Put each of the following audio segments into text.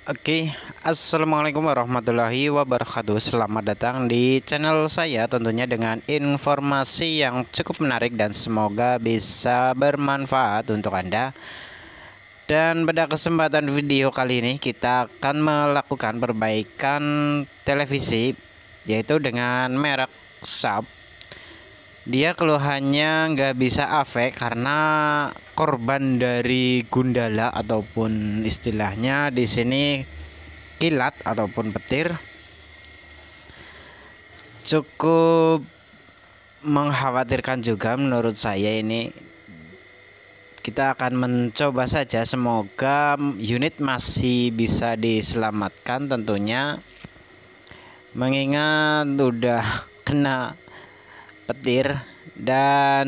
Oke, assalamualaikum warahmatullahi wabarakatuh. Selamat datang di channel saya, tentunya dengan informasi yang cukup menarik dan semoga bisa bermanfaat untuk Anda. Dan pada kesempatan video kali ini kita akan melakukan perbaikan televisi, yaitu dengan merek Sharp. Dia keluhannya nggak bisa AV karena korban dari gundala ataupun istilahnya di sini kilat ataupun petir. Cukup mengkhawatirkan juga menurut saya ini. Kita akan mencoba saja, semoga unit masih bisa diselamatkan tentunya, mengingat udah kena petir dan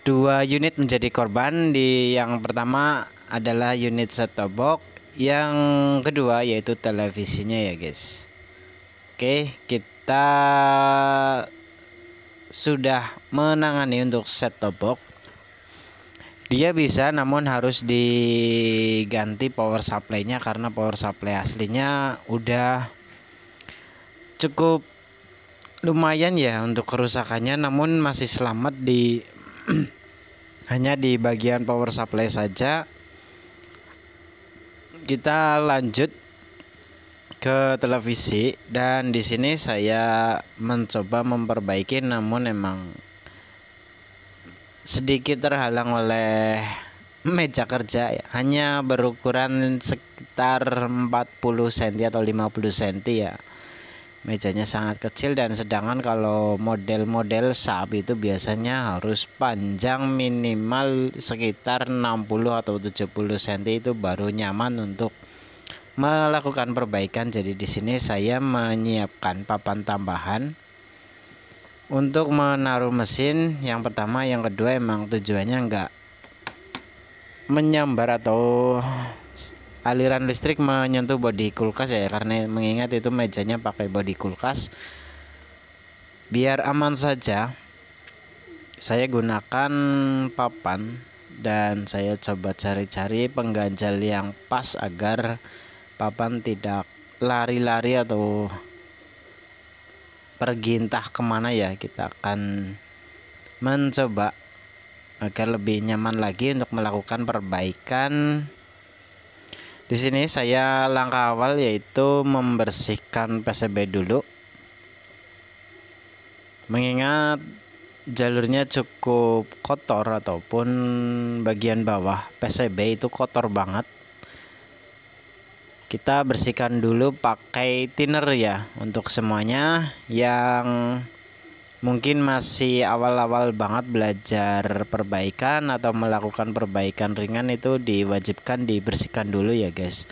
dua unit menjadi korban. Di yang pertama adalah unit set-top box, yang kedua yaitu televisinya ya guys. Oke, kita sudah menangani untuk set-top box. Dia bisa, namun harus diganti power supply-nya karena power supply aslinya udah cukup lumayan ya untuk kerusakannya, namun masih selamat di hanya di bagian power supply saja. Kita lanjut ke televisi dan di sini saya mencoba memperbaiki, namun emang sedikit terhalang oleh meja kerja ya. Hanya berukuran sekitar 40 cm atau 50 cm ya. Mejanya sangat kecil, dan sedangkan kalau model-model Sharp itu biasanya harus panjang minimal sekitar 60 atau 70 cm itu baru nyaman untuk melakukan perbaikan. Jadi di sini saya menyiapkan papan tambahan untuk menaruh mesin. Yang pertama, yang kedua emang tujuannya enggak menyambar atau aliran listrik menyentuh bodi kulkas ya, karena mengingat itu mejanya pakai bodi kulkas. Biar aman saja, saya gunakan papan dan saya coba cari-cari pengganjal yang pas agar papan tidak lari-lari atau pergi entah kemana ya. Kita akan mencoba agar lebih nyaman lagi untuk melakukan perbaikan. Di sini saya langkah awal yaitu membersihkan PCB dulu, mengingat jalurnya cukup kotor ataupun bagian bawah PCB itu kotor banget. Kita bersihkan dulu pakai thinner ya untuk semuanya. Yang mungkin masih awal-awal banget belajar perbaikan atau melakukan perbaikan ringan, itu diwajibkan dibersihkan dulu ya guys.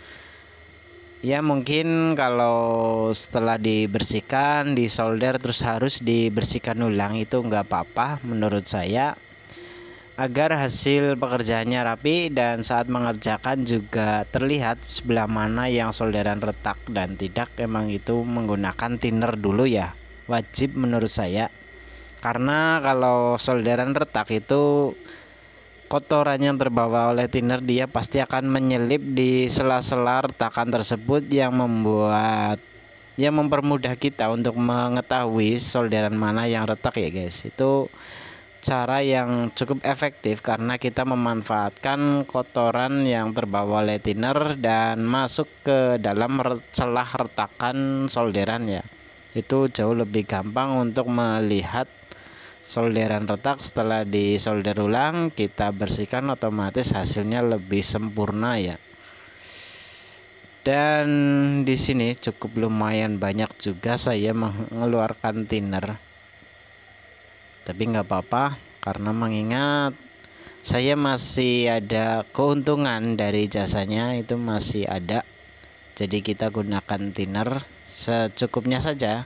Ya mungkin kalau setelah dibersihkan, disolder terus harus dibersihkan ulang, itu nggak apa-apa menurut saya, agar hasil pekerjaannya rapi dan saat mengerjakan juga terlihat sebelah mana yang solderan retak dan tidak. Emang itu menggunakan thinner dulu ya, wajib menurut saya, karena kalau solderan retak itu kotoran yang terbawa oleh thinner dia pasti akan menyelip di sela-sela retakan tersebut, yang mempermudah kita untuk mengetahui solderan mana yang retak ya guys. Itu cara yang cukup efektif karena kita memanfaatkan kotoran yang terbawa oleh thinner dan masuk ke dalam celah retakan solderan ya. Itu jauh lebih gampang untuk melihat solderan retak. Setelah disolder ulang, kita bersihkan, otomatis hasilnya lebih sempurna ya. Dan di sini cukup lumayan banyak juga saya mengeluarkan thinner, tapi nggak apa-apa karena mengingat saya masih ada keuntungan dari jasanya, itu masih ada. Jadi kita gunakan thinner secukupnya saja,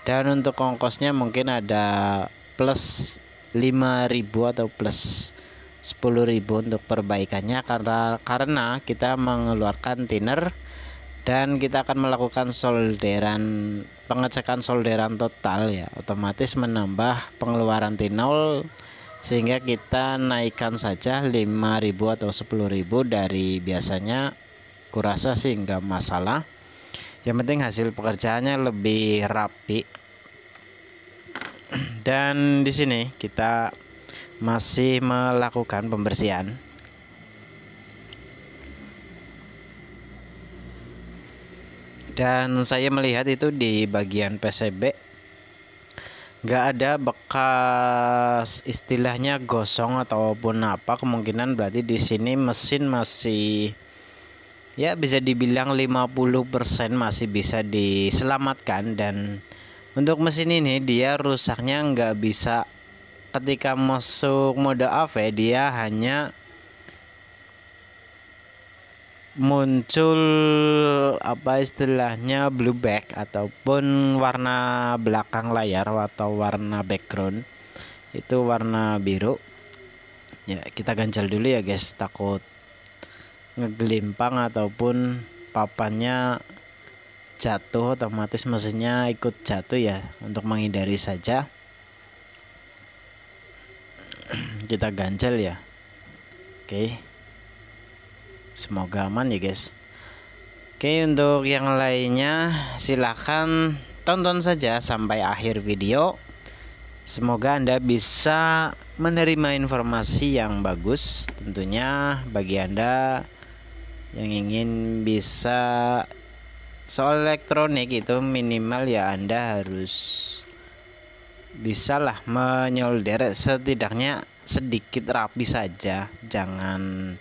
dan untuk ongkosnya mungkin ada plus 5.000 atau plus 10.000 untuk perbaikannya, karena kita mengeluarkan thinner dan kita akan melakukan pengecekan solderan total ya, otomatis menambah pengeluaran T0, sehingga kita naikkan saja 5.000 atau 10.000 dari biasanya kurasa sih nggak masalah. Yang penting hasil pekerjaannya lebih rapi. Dan di sini kita masih melakukan pembersihan. Dan saya melihat itu di bagian PCB nggak ada bekas istilahnya gosong ataupun apa. Kemungkinan berarti di sini mesin masih ya bisa dibilang 50% masih bisa diselamatkan. Dan untuk mesin ini dia rusaknya nggak bisa ketika masuk mode AV, dia hanya muncul apa istilahnya blue back ataupun warna belakang layar atau warna background itu warna biru. Ya kita ganjal dulu ya guys, takut ngegelimpang ataupun papannya jatuh, otomatis mesinnya ikut jatuh ya. Untuk menghindari saja kita ganjal ya. Oke, semoga aman ya guys. Oke, untuk yang lainnya silahkan tonton saja sampai akhir video. Semoga Anda bisa menerima informasi yang bagus. Tentunya bagi Anda yang ingin bisa soal elektronik itu minimal ya Anda harus bisalah menyolder setidaknya sedikit rapi saja. Jangan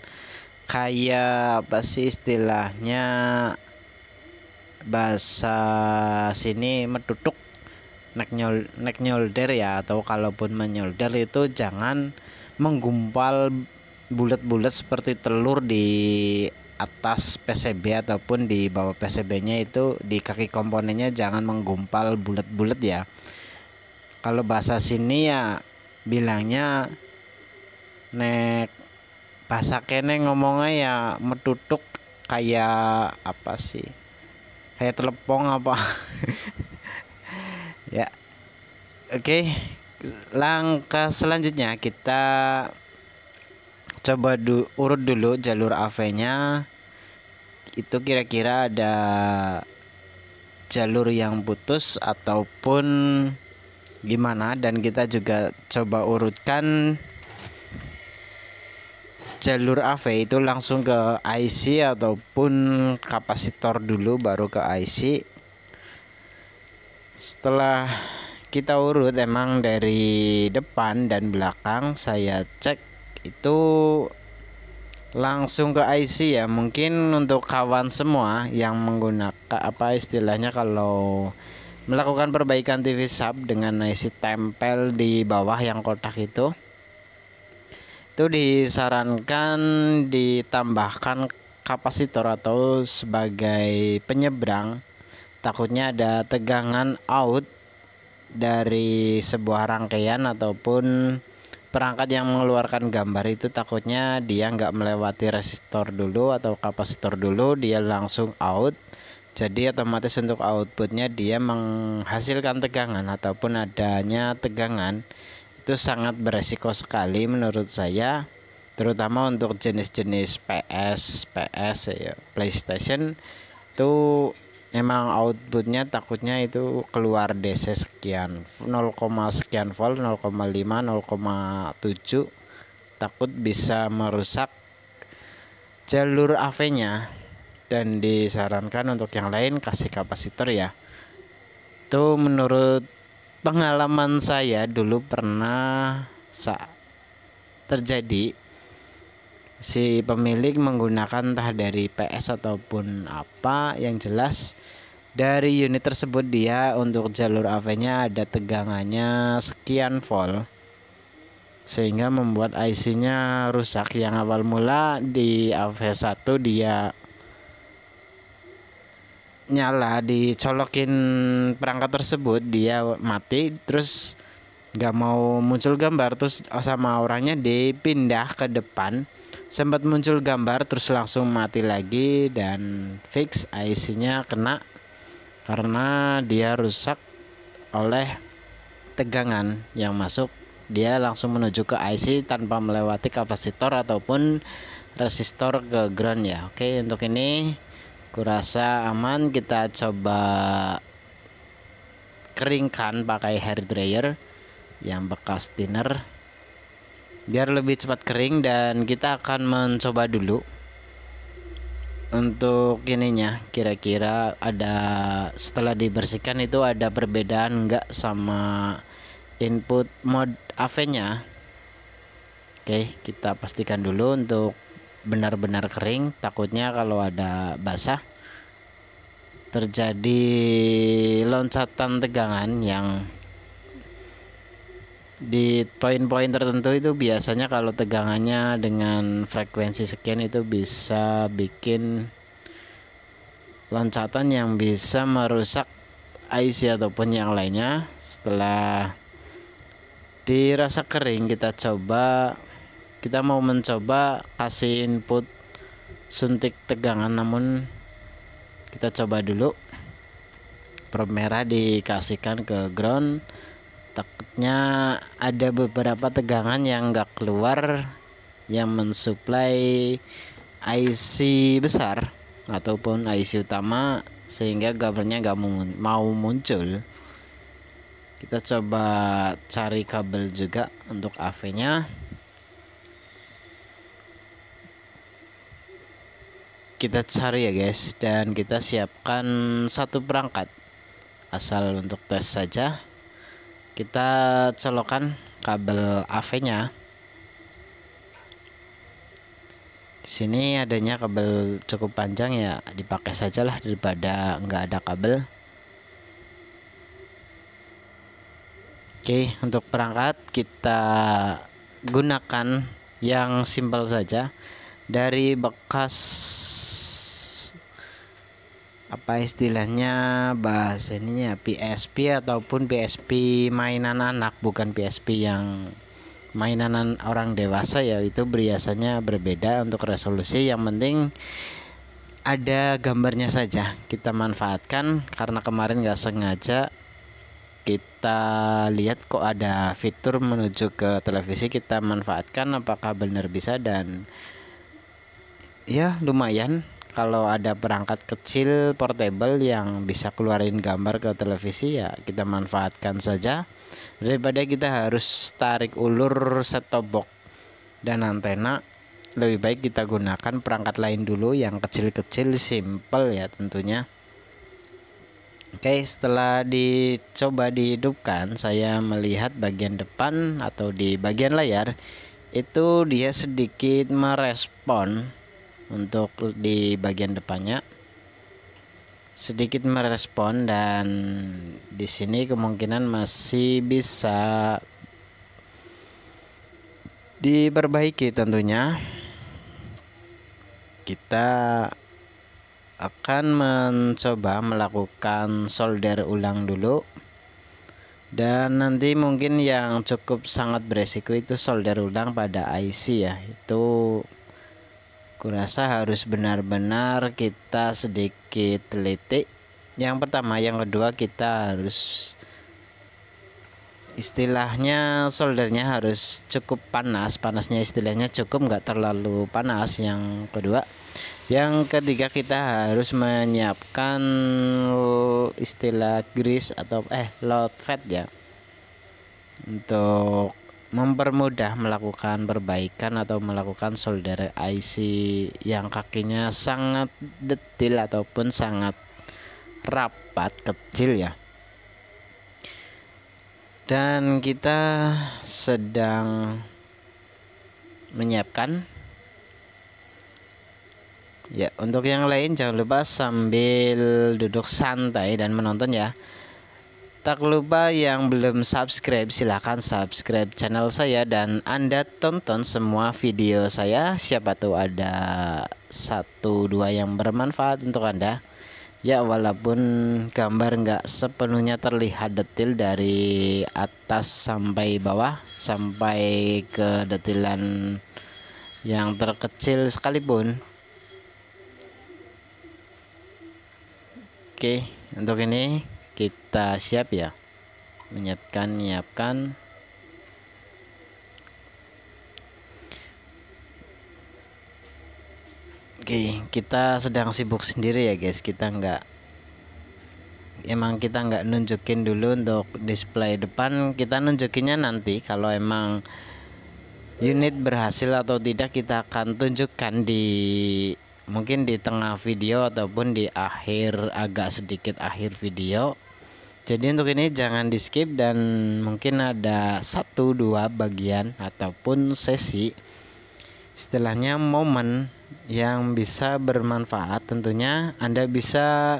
kayak apa sih istilahnya bahasa sini metutuk nek nyolder ya, atau kalaupun menyolder itu jangan menggumpal bulat-bulat seperti telur di atas PCB ataupun di bawah PCB-nya. Itu di kaki komponennya jangan menggumpal bulat-bulat ya. Kalau bahasa sini ya bilangnya nek bahasa kene ngomongnya ya metutuk kayak apa sih, kayak telepong apa. Ya oke, langkah selanjutnya kita coba urut dulu jalur AV-nya. Itu kira-kira ada jalur yang putus ataupun gimana, dan kita juga coba urutkan jalur AV itu langsung ke IC ataupun kapasitor dulu baru ke IC. Setelah kita urut emang dari depan dan belakang, saya cek itu langsung ke IC ya. Mungkin untuk kawan semua yang menggunakan apa istilahnya kalau melakukan perbaikan TV sub dengan IC tempel di bawah yang kotak itu disarankan ditambahkan kapasitor atau sebagai penyeberang. Takutnya ada tegangan out dari sebuah rangkaian ataupun perangkat yang mengeluarkan gambar itu, takutnya dia nggak melewati resistor dulu atau kapasitor dulu, dia langsung out. Jadi otomatis untuk outputnya dia menghasilkan tegangan ataupun adanya tegangan. Itu sangat beresiko sekali menurut saya, terutama untuk jenis-jenis PS ya, PlayStation itu emang outputnya takutnya itu keluar DC sekian 0, sekian volt, 0,5, 0,7, takut bisa merusak jalur AV-nya. Dan disarankan untuk yang lain kasih kapasitor ya. Itu menurut pengalaman saya dulu pernah terjadi si pemilik menggunakan entah dari PS ataupun apa, yang jelas dari unit tersebut dia untuk jalur AV-nya ada tegangannya sekian volt sehingga membuat IC-nya rusak. Yang awal mula di AV1 dia nyala, dicolokin perangkat tersebut dia mati, terus nggak mau muncul gambar, terus sama orangnya dipindah ke depan, sempat muncul gambar terus langsung mati lagi, dan fix IC-nya kena karena dia rusak oleh tegangan yang masuk. Dia langsung menuju ke IC tanpa melewati kapasitor ataupun resistor ke ground ya. Oke, untuk ini kurasa aman. Kita coba keringkan pakai hair dryer yang bekas thinner biar lebih cepat kering, dan kita akan mencoba dulu untuk ininya, kira-kira ada setelah dibersihkan itu ada perbedaan enggak sama input mode AV nya. Oke, kita pastikan dulu untuk benar-benar kering, takutnya kalau ada basah terjadi loncatan tegangan yang di poin-poin tertentu. Itu biasanya kalau tegangannya dengan frekuensi sekian itu bisa bikin loncatan yang bisa merusak IC ataupun yang lainnya. Setelah dirasa kering, kita mau mencoba kasih input suntik tegangan, namun kita coba dulu probe merah dikasihkan ke ground. Takutnya ada beberapa tegangan yang enggak keluar yang mensuplai IC besar ataupun IC utama, sehingga gambarnya nggak mau muncul. Kita coba cari kabel juga untuk AV nya. Kita cari ya guys, dan kita siapkan satu perangkat asal untuk tes saja. Kita colokkan kabel AV nya. Di sini adanya kabel cukup panjang ya, dipakai sajalah daripada nggak ada kabel. Oke, untuk perangkat kita gunakan yang simpel saja dari bekas, apa istilahnya bahasa ininya, PSP ataupun PSP mainan anak, bukan PSP yang mainan orang dewasa ya. Itu biasanya berbeda untuk resolusi, yang penting ada gambarnya saja kita manfaatkan. Karena kemarin nggak sengaja kita lihat kok ada fitur menuju ke televisi, kita manfaatkan apakah benar bisa, dan ya lumayan kalau ada perangkat kecil portable yang bisa keluarin gambar ke televisi, ya kita manfaatkan saja daripada kita harus tarik ulur set top box dan antena. Lebih baik kita gunakan perangkat lain dulu yang kecil-kecil, simple ya tentunya. Oke, setelah dicoba dihidupkan, saya melihat bagian depan atau di bagian layar itu dia sedikit merespon. Untuk di bagian depannya sedikit merespon, dan di sini kemungkinan masih bisa diperbaiki tentunya. Kita akan mencoba melakukan solder ulang dulu, dan nanti mungkin yang cukup sangat beresiko itu solder ulang pada IC ya. Itu kurasa harus benar-benar kita sedikit teliti. Yang pertama, yang kedua kita harus istilahnya soldernya harus cukup panas. Panasnya istilahnya cukup, nggak terlalu panas. Yang kedua, yang ketiga kita harus menyiapkan istilah grease atau load fat ya, untuk mempermudah melakukan perbaikan atau melakukan solder IC yang kakinya sangat detil ataupun sangat rapat kecil ya. Dan kita sedang menyiapkan ya. Untuk yang lain jangan lupa sambil duduk santai dan menonton ya. Tak lupa yang belum subscribe, silahkan subscribe channel saya dan Anda tonton semua video saya. Siapa tahu ada 1-2 yang bermanfaat untuk Anda. Ya, walaupun gambar nggak sepenuhnya terlihat detail dari atas sampai bawah, sampai ke detilan yang terkecil sekalipun. Oke, untuk ini kita siap ya, menyiapkan. Oke, kita sedang sibuk sendiri ya guys. Kita nggak nunjukin dulu untuk display depan. Kita nunjukinnya nanti kalau emang unit berhasil atau tidak, kita akan tunjukkan mungkin di tengah video ataupun di akhir, agak sedikit akhir video. Jadi untuk ini jangan di skip, dan mungkin ada 1-2 bagian ataupun sesi, istilahnya momen yang bisa bermanfaat. Tentunya Anda bisa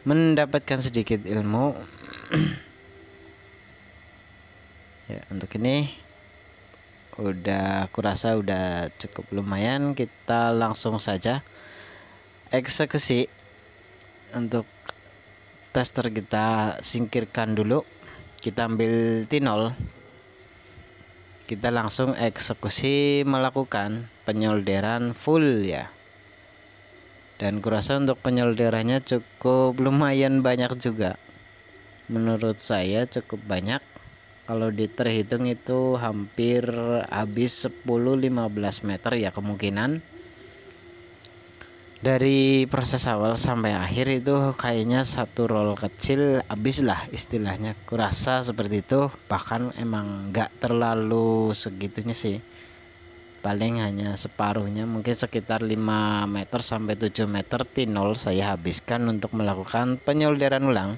mendapatkan sedikit ilmu. Ya, untuk ini kurasa udah cukup lumayan. Kita langsung saja eksekusi. Untuk tester kita singkirkan dulu, kita ambil T0, kita langsung eksekusi melakukan penyolderan full ya. Dan kurasa untuk penyolderannya cukup lumayan banyak juga, menurut saya cukup banyak. Kalau terhitung itu hampir habis 10-15 meter ya kemungkinan. Dari proses awal sampai akhir itu kayaknya 1 roll kecil habis lah istilahnya, kurasa seperti itu. Bahkan emang nggak terlalu segitunya sih, paling hanya separuhnya, mungkin sekitar 5 meter sampai 7 meter T0 saya habiskan untuk melakukan penyolderan ulang.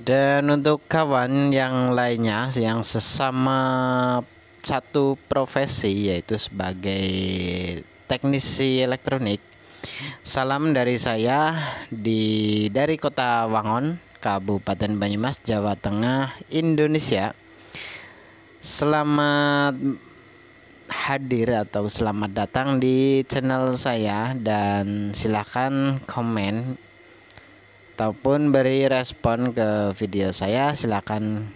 Dan untuk kawan yang lainnya yang sesama satu profesi, yaitu sebagai teknisi elektronik, salam dari saya dari Kota Wangon, Kabupaten Banyumas, Jawa Tengah, Indonesia. Selamat hadir atau selamat datang di channel saya, dan silakan komen ataupun beri respon ke video saya. Silakan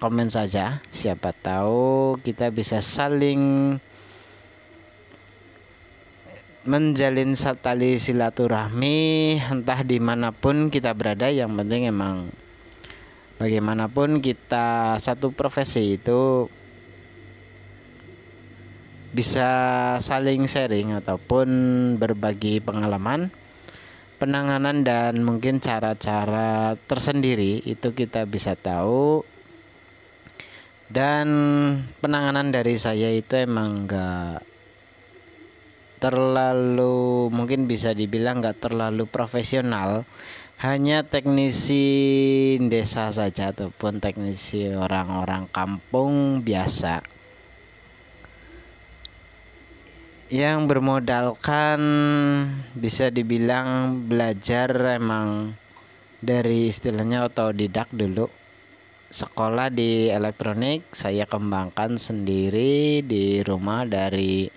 komen saja, siapa tahu kita bisa saling menjalin tali silaturahmi entah dimanapun kita berada. Yang penting emang bagaimanapun kita satu profesi itu bisa saling sharing ataupun berbagi pengalaman, penanganan, dan mungkin cara-cara tersendiri itu kita bisa tahu. Dan penanganan dari saya itu emang enggak terlalu, mungkin bisa dibilang enggak terlalu profesional, hanya teknisi desa saja ataupun teknisi orang-orang kampung biasa yang bermodalkan, bisa dibilang belajar emang dari istilahnya otodidak dulu. Sekolah di elektronik saya kembangkan sendiri di rumah. Dari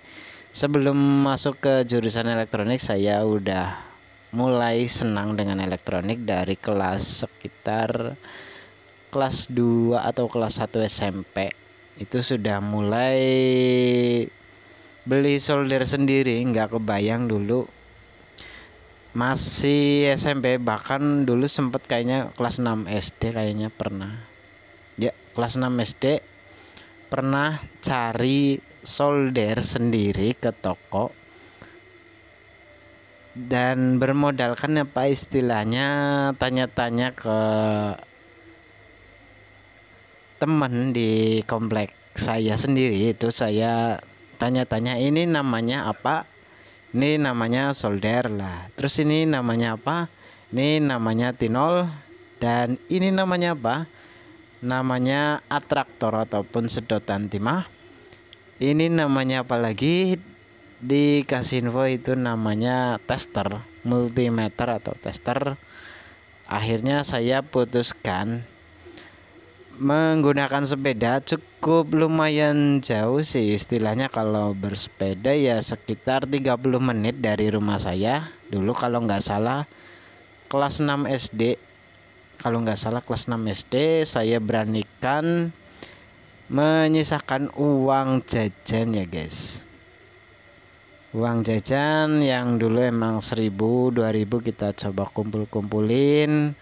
sebelum masuk ke jurusan elektronik saya udah mulai senang dengan elektronik dari sekitar kelas 2 atau kelas 1 SMP. Itu sudah mulai beli solder sendiri. Nggak kebayang dulu masih SMP, bahkan dulu sempet kayaknya kelas 6 SD kayaknya pernah ya, kelas 6 SD pernah cari solder sendiri ke toko dan bermodalkan apa istilahnya, tanya-tanya ke teman di komplek saya sendiri. Itu saya tanya-tanya, ini namanya apa, ini namanya solder lah, terus ini namanya apa, ini namanya T0, dan ini namanya apa, namanya atraktor ataupun sedotan timah, ini namanya apa lagi, dikasih info itu namanya tester, multimeter atau tester. Akhirnya saya putuskan menggunakan sepeda. Cukup lumayan jauh sih istilahnya, kalau bersepeda ya sekitar 30 menit dari rumah saya. Dulu kalau nggak salah kelas 6 SD, saya beranikan menyisakan uang jajan ya guys, Uang jajan yang dulu emang 1000 2000 kita coba kumpulin.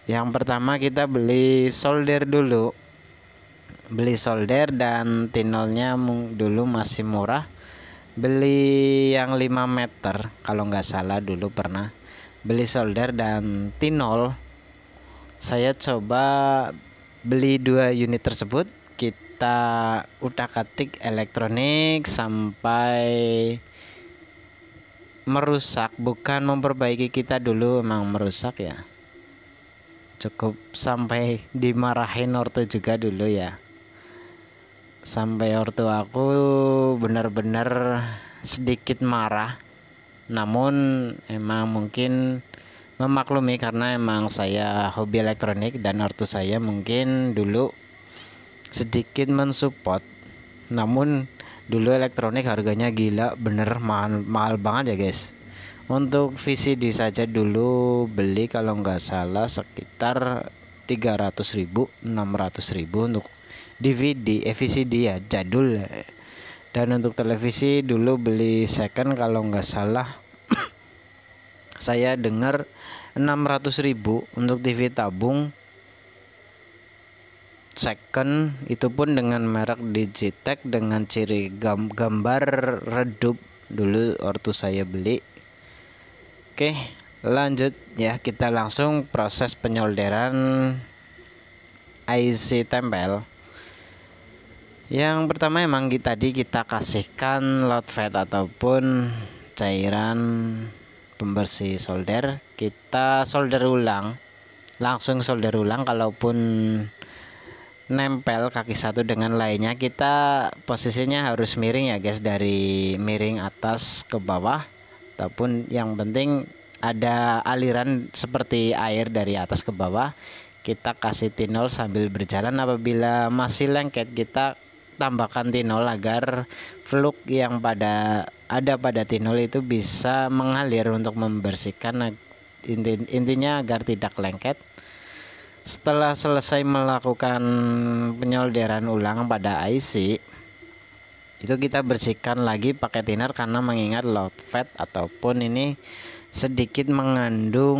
Yang pertama kita beli solder dulu. Beli solder dan tinolnya dulu masih murah. Beli yang 5 meter kalau nggak salah, dulu pernah beli solder dan tinol. Saya coba beli 2 unit tersebut. Kita utak-atik elektronik sampai merusak, bukan memperbaiki, kita dulu emang merusak ya. Cukup sampai dimarahin ortu juga dulu ya. Sampai ortu aku benar-benar sedikit marah. Namun emang mungkin memaklumi karena emang saya hobi elektronik dan ortu saya mungkin dulu sedikit mensupport. Namun dulu elektronik harganya gila, bener mahal banget ya guys. Untuk VCD saja dulu beli kalau nggak salah sekitar 300.000 600.000 untuk DVD, VCD ya jadul. Dan untuk televisi dulu beli second kalau nggak salah saya dengar 600.000 untuk TV tabung second, itu pun dengan merek Digitech dengan ciri gambar redup, dulu ortu saya beli. Oke, lanjut ya, kita langsung proses penyolderan IC tempel. Yang pertama emang tadi kita kasihkan load fat ataupun cairan pembersih solder. Kita solder ulang, langsung solder ulang. Kalaupun nempel kaki satu dengan lainnya, kita posisinya harus miring ya guys, dari miring atas ke bawah, ataupun yang penting ada aliran seperti air dari atas ke bawah. Kita kasih tinol sambil berjalan. Apabila masih lengket, kita tambahkan tinol agar fluk yang ada pada tinol itu bisa mengalir untuk membersihkan, intinya agar tidak lengket. Setelah selesai melakukan penyolderan ulang pada IC, itu kita bersihkan lagi pakai thinner karena mengingat load fat ataupun ini sedikit mengandung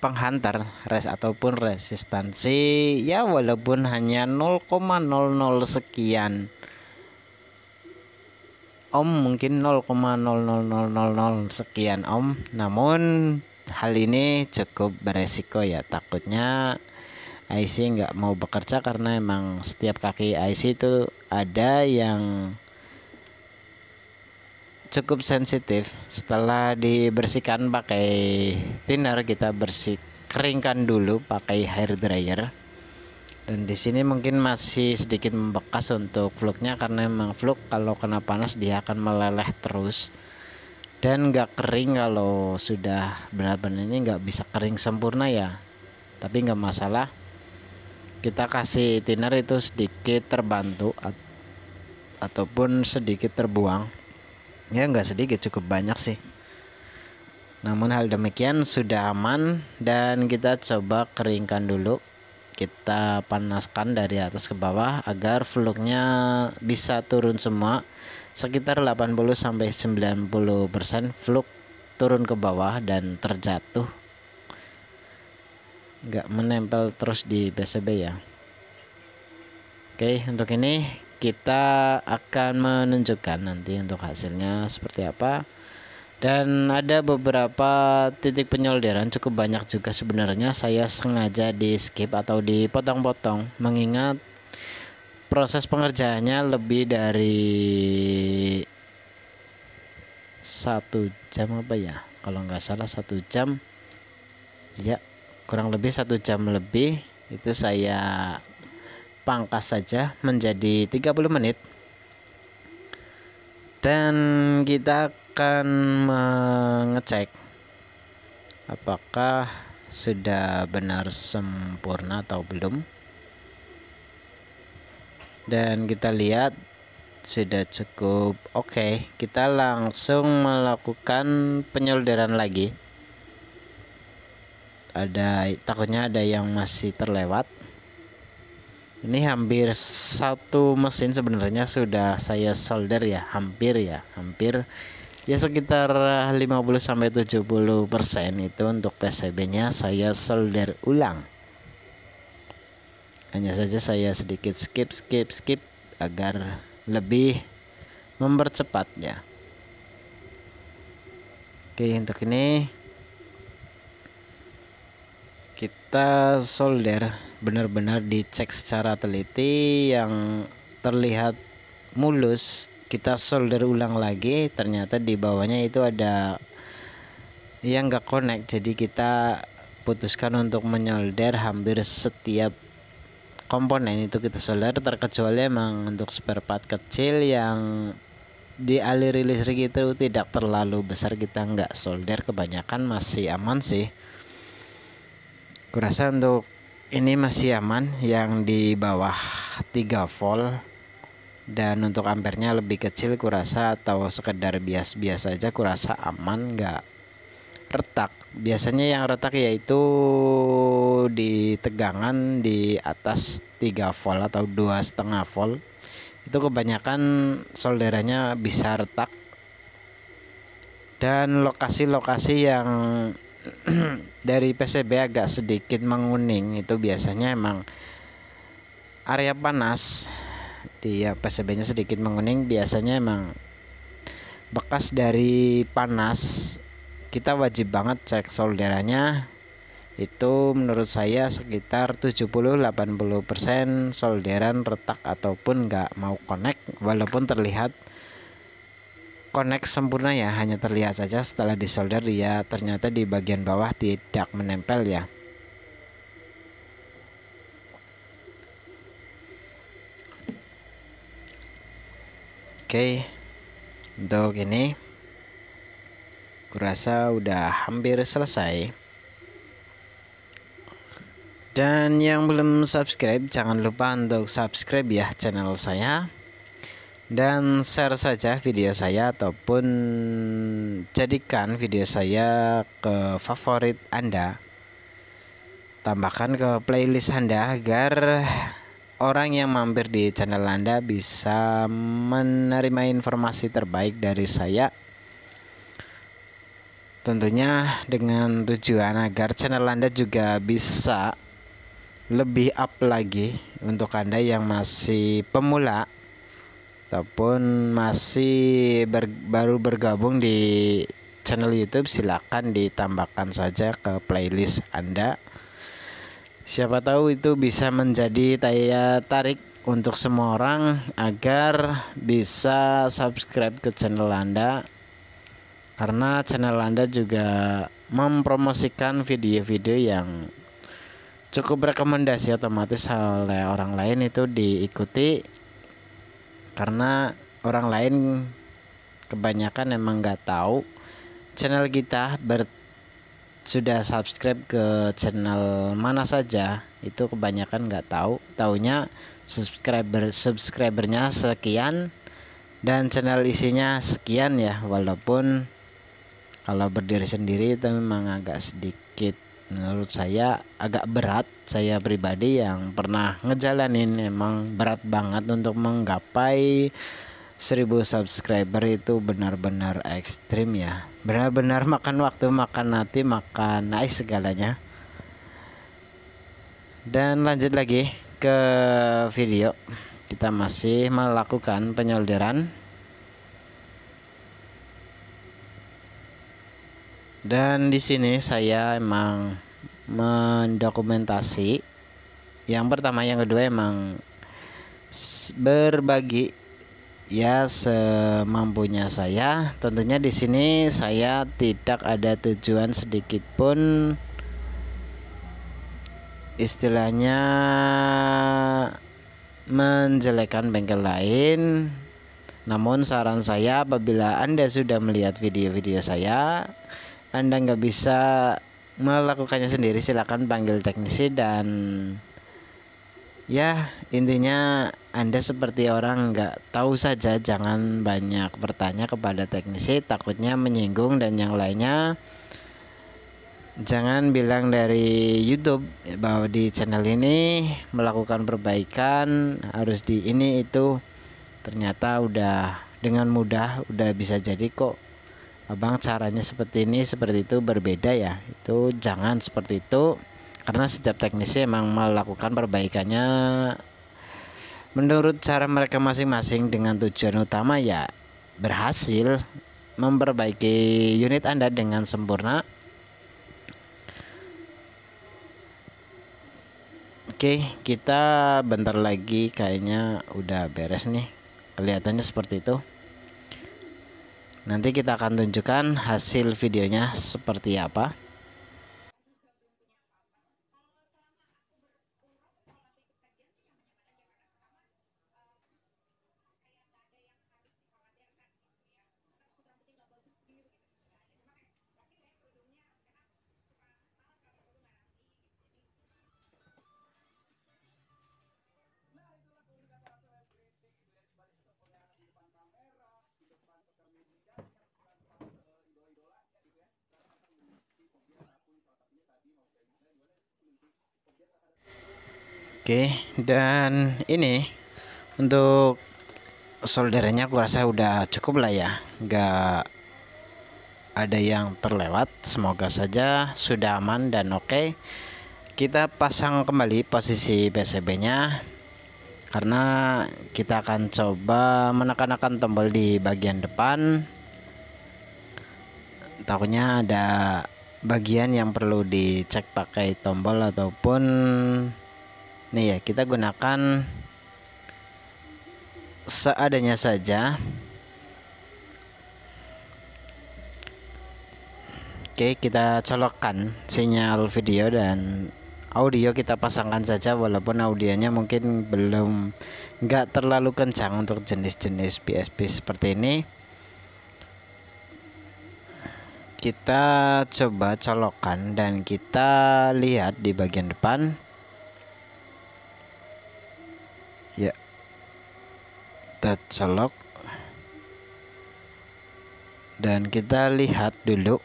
penghantar ataupun resistansi ya, walaupun hanya 0,00 sekian ohm, mungkin 0,00000 sekian ohm, namun hal ini cukup beresiko ya. Takutnya IC nggak mau bekerja karena emang setiap kaki IC itu ada yang cukup sensitif. Setelah dibersihkan pakai thinner, kita keringkan dulu pakai hair dryer. Dan di sini mungkin masih sedikit membekas untuk fluknya karena emang fluk kalau kena panas dia akan meleleh terus dan nggak kering. Kalau sudah benar-benar ini nggak bisa kering sempurna ya, tapi nggak masalah. Kita kasih thinner itu sedikit terbantu ataupun sedikit terbuang ya, nggak sedikit, cukup banyak sih. Namun hal demikian sudah aman dan kita coba keringkan dulu. Kita panaskan dari atas ke bawah agar fluknya bisa turun semua, sekitar 80-90% fluk turun ke bawah dan terjatuh, nggak menempel terus di PCB ya. Oke, untuk ini kita akan menunjukkan nanti untuk hasilnya seperti apa. Dan ada beberapa titik penyolderan cukup banyak juga sebenarnya, saya sengaja di skip atau dipotong-potong mengingat proses pengerjaannya lebih dari 1 jam apa ya, kalau nggak salah 1 jam ya, kurang lebih 1 jam lebih. Itu saya pangkas saja menjadi 30 menit dan kita akan mengecek apakah sudah benar sempurna atau belum. Dan kita lihat sudah cukup oke. Kita langsung melakukan penyolderan lagi. Takutnya ada yang masih terlewat. Ini hampir satu mesin sebenarnya sudah saya solder ya, hampir ya sekitar 50-70% itu untuk PCB-nya saya solder ulang. Hanya saja saya sedikit skip agar lebih mempercepatnya. Oke, untuk ini kita solder, benar-benar dicek secara teliti. Yang terlihat mulus kita solder ulang lagi, ternyata di bawahnya itu ada yang enggak connect. Jadi kita putuskan untuk menyolder hampir setiap komponen itu kita solder, terkecuali emang untuk spare part kecil yang di aliri listrik itu tidak terlalu besar, kita nggak solder, kebanyakan masih aman sih. Kurasa untuk ini masih aman, yang di bawah 3 volt, dan untuk ampernya lebih kecil kurasa, atau sekedar biasa aja kurasa aman, nggak retak. Biasanya yang retak yaitu di tegangan di atas 3 volt atau 2,5 volt, itu kebanyakan solderannya bisa retak. Dan lokasi-lokasi yang dari PCB agak sedikit menguning itu biasanya emang area panas. Di PCB-nya sedikit menguning, biasanya emang bekas dari panas. Kita wajib banget cek solderannya. Itu menurut saya sekitar 70-80% solderan retak ataupun nggak mau connect, walaupun terlihat connect sempurna ya, hanya terlihat saja setelah disolder dia ternyata di bagian bawah tidak menempel ya. Oke, untuk ini kurasa udah hampir selesai. Dan yang belum subscribe, jangan lupa untuk subscribe ya channel saya, dan share saja video saya ataupun jadikan video saya ke favorit Anda, tambahkan ke playlist Anda agar orang yang mampir di channel Anda bisa menerima informasi terbaik dari saya, tentunya dengan tujuan agar channel Anda juga bisa lebih up lagi. Untuk Anda yang masih pemula ataupun masih baru bergabung di channel YouTube, silakan ditambahkan saja ke playlist Anda. Siapa tahu itu bisa menjadi daya tarik untuk semua orang agar bisa subscribe ke channel Anda, karena channel Anda juga mempromosikan video-video yang cukup rekomendasi otomatis oleh orang lain, itu diikuti, karena orang lain kebanyakan emang nggak tahu channel kita sudah subscribe ke channel mana saja, itu kebanyakan nggak tahu, taunya subscribernya sekian dan channel isinya sekian ya. Walaupun kalau berdiri sendiri itu memang agak sedikit, menurut saya agak berat. Saya pribadi yang pernah ngejalanin emang berat banget untuk menggapai 1000 subscriber, itu benar-benar ekstrim ya, benar-benar makan waktu, makan hati, makan segalanya. Dan lanjut lagi ke video, kita masih melakukan penyolderan. Dan di sini saya emang mendokumentasi yang pertama, yang kedua emang berbagi ya semampunya saya. Tentunya di sini saya tidak ada tujuan sedikit pun istilahnya menjelekkan bengkel lain. Namun saran saya, apabila Anda sudah melihat video-video saya, Anda nggak bisa melakukannya sendiri, silakan panggil teknisi. Dan ya intinya Anda seperti orang nggak tahu saja, jangan banyak bertanya kepada teknisi, takutnya menyinggung dan yang lainnya. Jangan bilang dari YouTube bahwa di channel ini melakukan perbaikan harus di ini itu, ternyata udah dengan mudah udah bisa jadi kok abang, caranya seperti ini seperti itu berbeda ya. Itu jangan seperti itu, karena setiap teknisi emang melakukan perbaikannya menurut cara mereka masing-masing dengan tujuan utama ya berhasil memperbaiki unit Anda dengan sempurna. Oke, kita bentar lagi kayaknya udah beres nih, kelihatannya seperti itu. Nanti kita akan tunjukkan hasil videonya seperti apa. Oke, dan ini untuk solderannya aku rasa udah cukup lah ya, nggak ada yang terlewat. Semoga saja sudah aman dan oke. Kita pasang kembali posisi PCB nya, karena kita akan coba menekan tombol di bagian depan. Takutnya ada bagian yang perlu dicek pakai tombol ataupun nih ya, kita gunakan seadanya saja. Oke, kita colokkan sinyal video dan audio, kita pasangkan saja walaupun audionya mungkin belum nggak terlalu kencang untuk jenis-jenis PSP seperti ini. Kita coba colokkan dan kita lihat di bagian depan ya, kita colok dan kita lihat dulu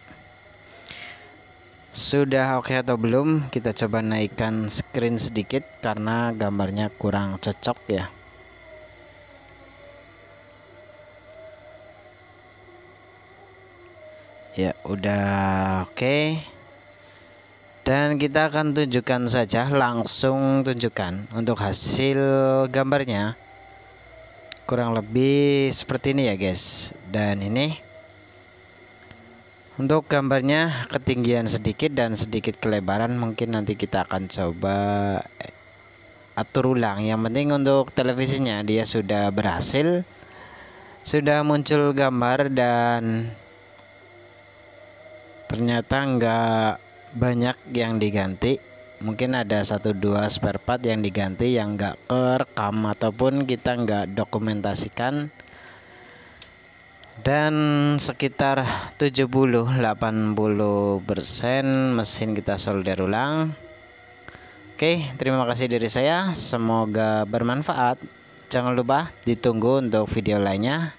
sudah oke atau belum. Kita coba naikkan screen sedikit karena gambarnya kurang cocok ya. Ya udah oke. Dan kita akan tunjukkan saja, langsung tunjukkan untuk hasil gambarnya. Kurang lebih seperti ini ya guys. Dan ini untuk gambarnya ketinggian sedikit dan sedikit kelebaran, mungkin nanti kita akan coba atur ulang. Yang penting untuk televisinya dia sudah berhasil, sudah muncul gambar dan ternyata nggak banyak yang diganti. Mungkin ada 1-2 spare part yang diganti yang nggak kerekam ataupun kita nggak dokumentasikan, dan sekitar 70-80% mesin kita solder ulang. Oke, terima kasih dari saya, semoga bermanfaat. Jangan lupa ditunggu untuk video lainnya.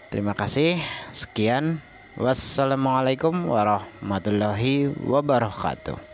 Terima kasih, sekian. Wassalamualaikum warahmatullahi wabarakatuh.